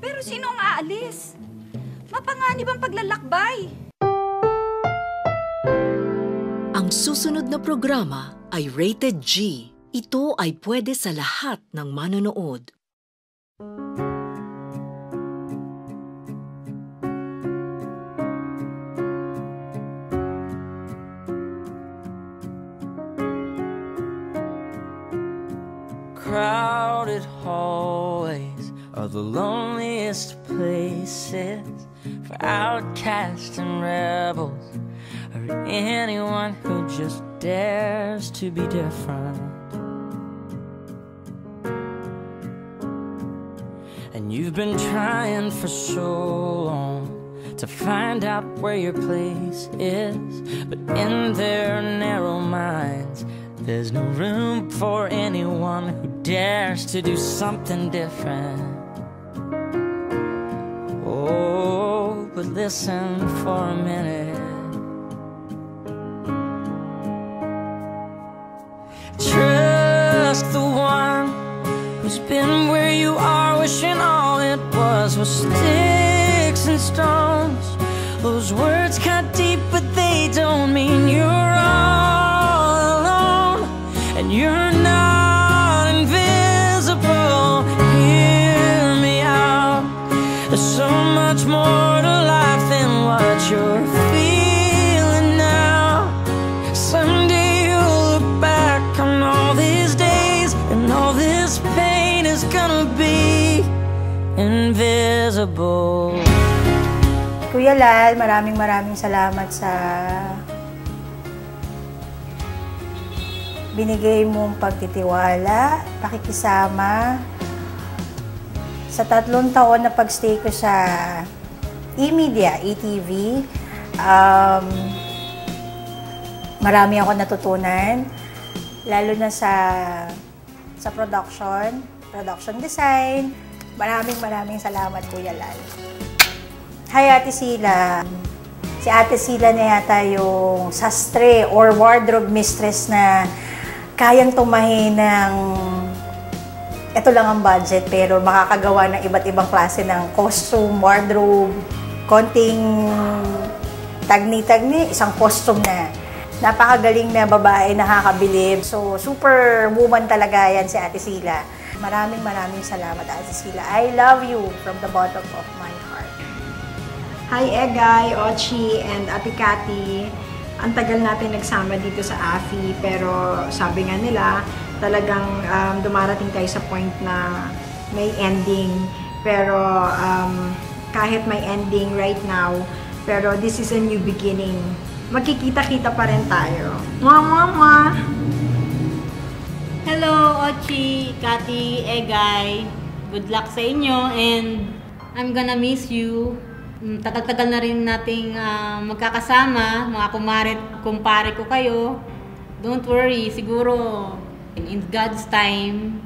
Pero sino ang aalis? Mapanganib ang paglalakbay. Ang susunod na programa ay Rated G. Ito ay pwede sa lahat ng manonood. Crowded hallways are the loneliest places for outcasts and rebels, or anyone who just dares to be different. And you've been trying for so long to find out where your place is, but in their narrow minds there's no room for anyone who dares to do something different. Oh, but listen for a minute. Trust the one who's been where you are, wishing all it was sticks and stones. Those words cut deep, but they don't mean you're all alone. And you're not invisible. Hear me out. There's so much more to life than what you're feeling now. Someday you'll look back on all these days, and all this pain is gonna be invisible. Kuya Lal, maraming salamat sa binigay mong pagtitiwala, pakikisama. Sa 3 taon na pagstay ko sa eMedia, ETV, marami ako natutunan, lalo na sa production design. Maraming salamat, Kuya Lal. Hi, Ate Sila. Si Ate Sila na yata yung sastre or wardrobe mistress na kayang tumahin ng ito lang ang budget pero makakagawa ng iba't ibang klase ng costume, wardrobe, konting tagni-tagni, isang costume na. Napakagaling na babae, nakakabilib. So, super woman talaga yan si Ate Sila. Maraming salamat, Ate Sila. I love you from the bottom of my heart. Hi, Egay, Ochi, and Ate Cathy. Ang tagal natin nagsama dito sa AFI, pero sabi nga nila, talagang dumarating tayo sa point na may ending. Pero kahit may ending right now, pero this is a new beginning. Magkikita-kita pa rin tayo. Mwah! Hello, Ochi, Cathy, Egay. Good luck sa inyo and I'm gonna miss you. Tagal-tagal na rin nating magkakasama, mga kumpare ko kayo. Don't worry, siguro in God's time,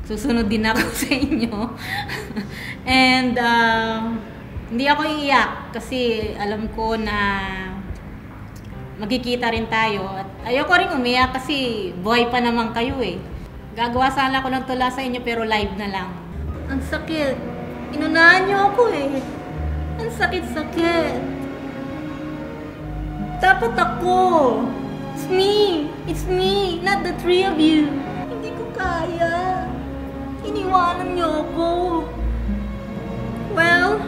susunod din ako sa inyo. And hindi ako iiyak kasi alam ko na magkikita rin tayo. At ayoko rin umiyak kasi buhay pa naman kayo eh. Gagawa sana ako ng tula sa inyo pero live na lang. Ang sakit. Inunahan niyo ako eh. Ang sakit-sakit. Dapat ako. It's me. Not the three of you. Hindi ko kaya. Iniwanan niyo ako. Well,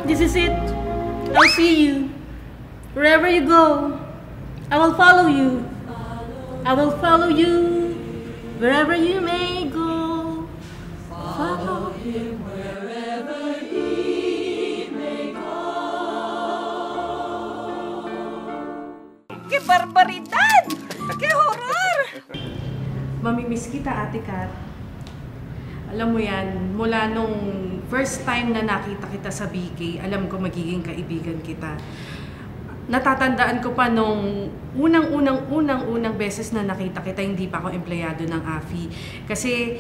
this is it. I'll see you. Wherever you go, I will follow you. I will follow you. Wherever you may go. Follow him wherever he may go. ¡Qué barbaridad! ¡Qué horror! Mamimiss kita, Ate Kat. Alam mo yan, mula nung first time na nakita kita sa BK, alam ko magiging kaibigan kita. Natatandaan ko pa nung unang beses na nakita kita, hindi pa ako empleyado ng AFI. Kasi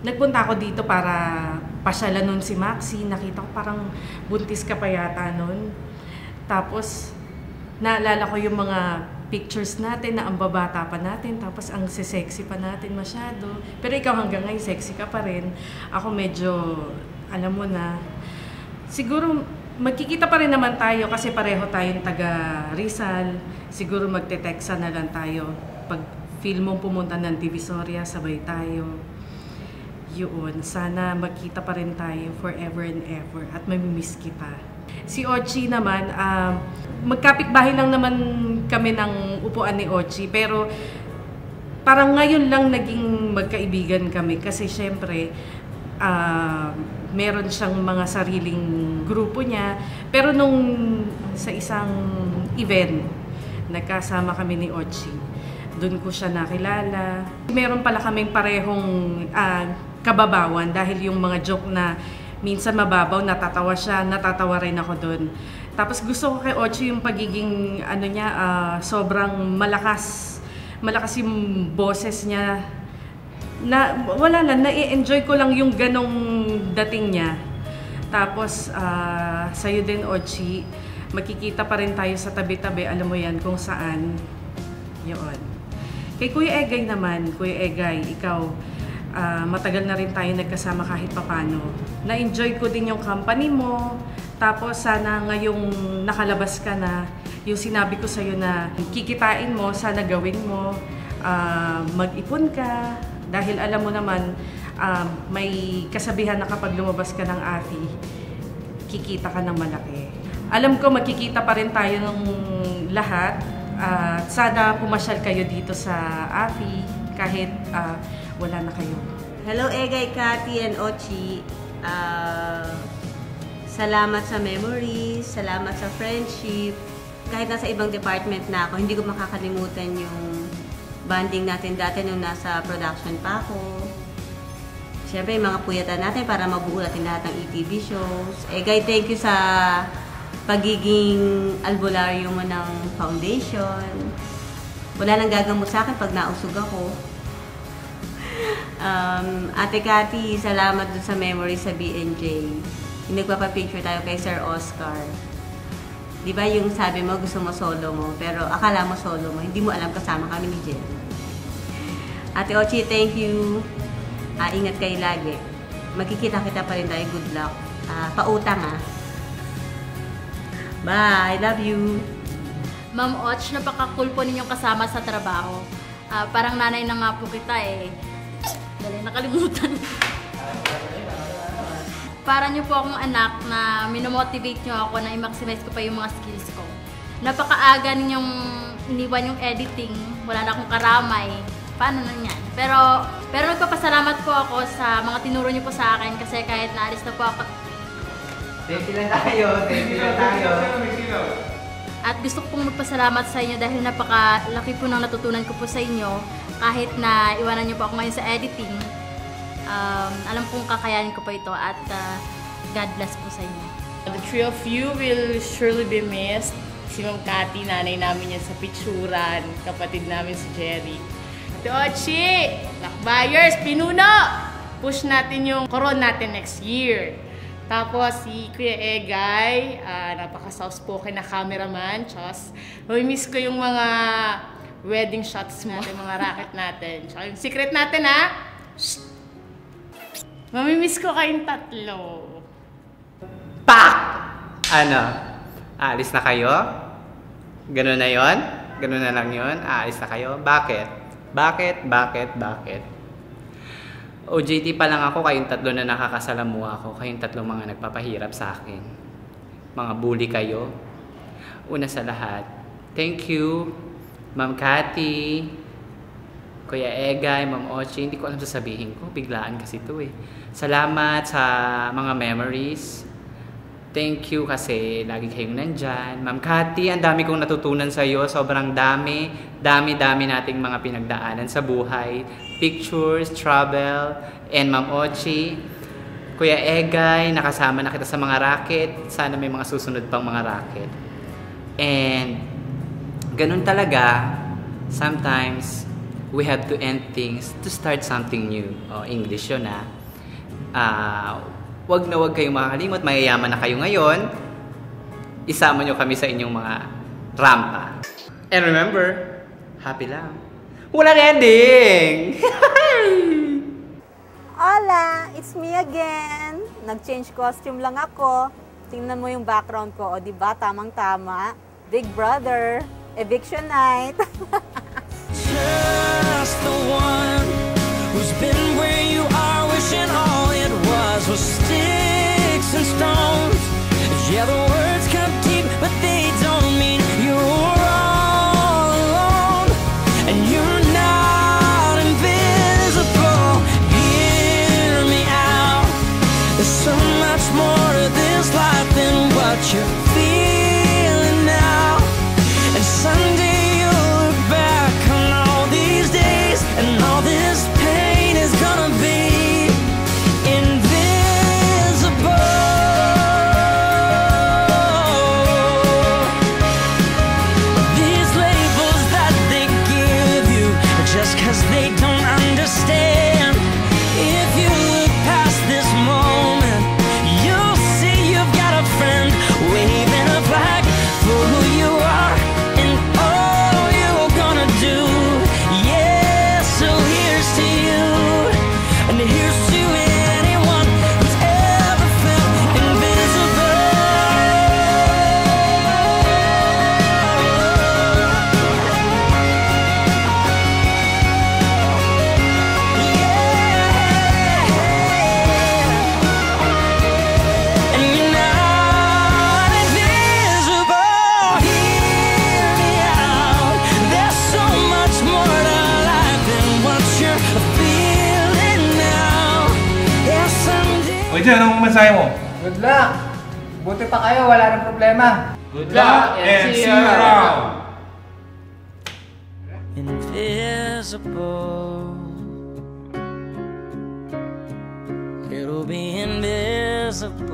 nagpunta ako dito para pasyalan nun si Maxi. Nakita ko parang buntis ka pa yata nun. Tapos naalala ko yung mga pictures natin na ang babata pa natin, tapos ang sexy pa natin masyado. Pero ikaw hanggang ngayon, sexy ka pa rin. Ako medyo, alam mo na, siguro magkikita pa rin naman tayo kasi pareho tayong taga Rizal. Siguro magte-texta na lang tayo. Pag feel mong pumunta ng Divisoria, sabay tayo. Yun, sana magkita pa rin tayo forever and ever at mamimiss kita. Si Ochi naman, magkapit-bahay lang naman kami ng upuan ni Ochi, pero parang ngayon lang naging magkaibigan kami kasi syempre meron siyang mga sariling grupo niya. Pero nung sa isang event, nagkasama kami ni Ochi, doon ko siya nakilala. Meron pala kaming parehong kababawan dahil yung mga joke na minsan mababaw, natatawa siya, natatawa rin ako doon. Tapos gusto ko kay Ochi yung pagiging ano niya, sobrang malakas yung boses niya. Na wala lang, na-enjoy ko lang yung ganong dating niya. Tapos sa'yo din, Ochi, makikita pa rin tayo sa tabi-tabi, alam mo yan kung saan. Yun. Kay Kuya Egay naman, Kuya Egay, ikaw, matagal na rin tayo nagkasama kahit papano. Na-enjoy ko din yung company mo. Tapos sana ngayong nakalabas ka na, yung sinabi ko sa'yo na kikitain mo, sana gawin mo, mag-ipon ka. Dahil alam mo naman, may kasabihan na kapag lumabas ka ng AFI, kikita ka ng malaki. Alam ko makikita pa rin tayo ng lahat. Sana pumasyal kayo dito sa AFI kahit wala na kayo. Hello, Egay, Cathy, and Ochi. Salamat sa memories, salamat sa friendship. Kahit nasa ibang department na ako, hindi ko makakalimutan yung bonding natin dati nung nasa production pa ako. Siyempre, yung mga puyatan natin para mabuo natin lahat ng ETV shows. Egay, thank you sa pagiging albularyo mo ng foundation. Wala nang gagamot sa akin pag nausog ako. Ate Cathy, salamat dun sa memory sa BNJ. Yung nagpapapicture tayo kay Sir Oscar. Di ba yung sabi mo, gusto mo solo mo, pero akala mo solo mo, hindi mo alam kasama kami ni Jen. Ate Ochi, thank you. Ingat kayo lagi. Magkikita-kita pa rin tayo. Good luck. Pautang Bye! I love you. Ma'am Och, napaka-cool po ninyong kasama sa trabaho. Parang nanay na nga po kita eh. Dali, nakalimutan. Para niyo po akong anak na minomotivate niyo ako na i-maximize ko pa yung mga skills ko. Napakaaga ninyong iniwan yung editing. Wala na akong karamay. Paano na yan? Pero nagpapasalamat po ako sa mga tinuro niyo po sa akin kasi kahit naalis na po ako. Thank you lang tayo. At gusto ko pong magpasalamat sa inyo dahil napakalaki po ng natutunan ko po sa inyo. Kahit na iwanan niyo po ako ngayon sa editing, alam kong kakayanin ko po ito at God bless po sa inyo. The three of you will surely be missed. Si Ma'am Cathy, nanay namin yan sa picturan, kapatid namin si Jerry. Ochi, lakbayers, pinuno! Push natin yung koron natin next year. Tapos si Kuya Egay, napaka-soft-spoken na cameraman, Chos. Mamimiss ko yung mga wedding shots mo, yung mga racket natin. Tsaka yung secret natin, Shh! Mamimiss ko kayong tatlo. Pak! Ano? Aalis na kayo? Ganun na yon? Ganun na lang yon? Aalis na kayo? Bakit? OJT pa lang ako, kayong tatlo na nakakasalamuha ako. Kayong tatlo mga nagpapahirap sa akin. Mga bully kayo. Una sa lahat, thank you, Ma'am Cathy, Kuya Egay, Ma'am Ochi. Hindi ko alam sasabihin ko. Biglaan kasi ito eh. Salamat sa mga memories. Thank you kasi lagi kayong nandyan. Ma'am Cathy, ang dami kong natutunan sa iyo. Sobrang dami nating mga pinagdaanan sa buhay. Pictures, travel, and Ma'am Ochi. Kuya Egay, nakasama na kita sa mga racket. Sana may mga susunod pang mga racket. And ganun talaga, sometimes we have to end things to start something new. English yun wag na wag kayong makakalimot, mayayaman na kayo ngayon. Isama nyo kami sa inyong mga rampa. And remember, happy lang. Walang ending! Hola! It's me again! Nag-change costume lang ako. Tingnan mo yung background ko. O, diba? Tamang-tama. Big Brother. Eviction night. Just the one who's been where you are, wishing all it was sticks and stones. Yeah, the words come deep, but they don't mean you're all alone. And you're not invisible. Hear me out. There's so much more to this life than what you're feeling now. And someday you'll look back on all these days, and all this pain is gonna be invisible. These labels that they give you, just 'cause they don't understand. If you look past this moment, you'll see you've got a friend waving a flag for who you are and all you're gonna do. Yeah, so here's to you, and here's to anyone who's ever felt invisible. And you're not invisible. Hear me out. There's so much more to life than what you're feeling now. Yeah, someday. O dyan, anong mensahe mo? Good luck! Buti pa kayo, wala nang problema. Good luck and see you around! Invisible. It'll be invisible.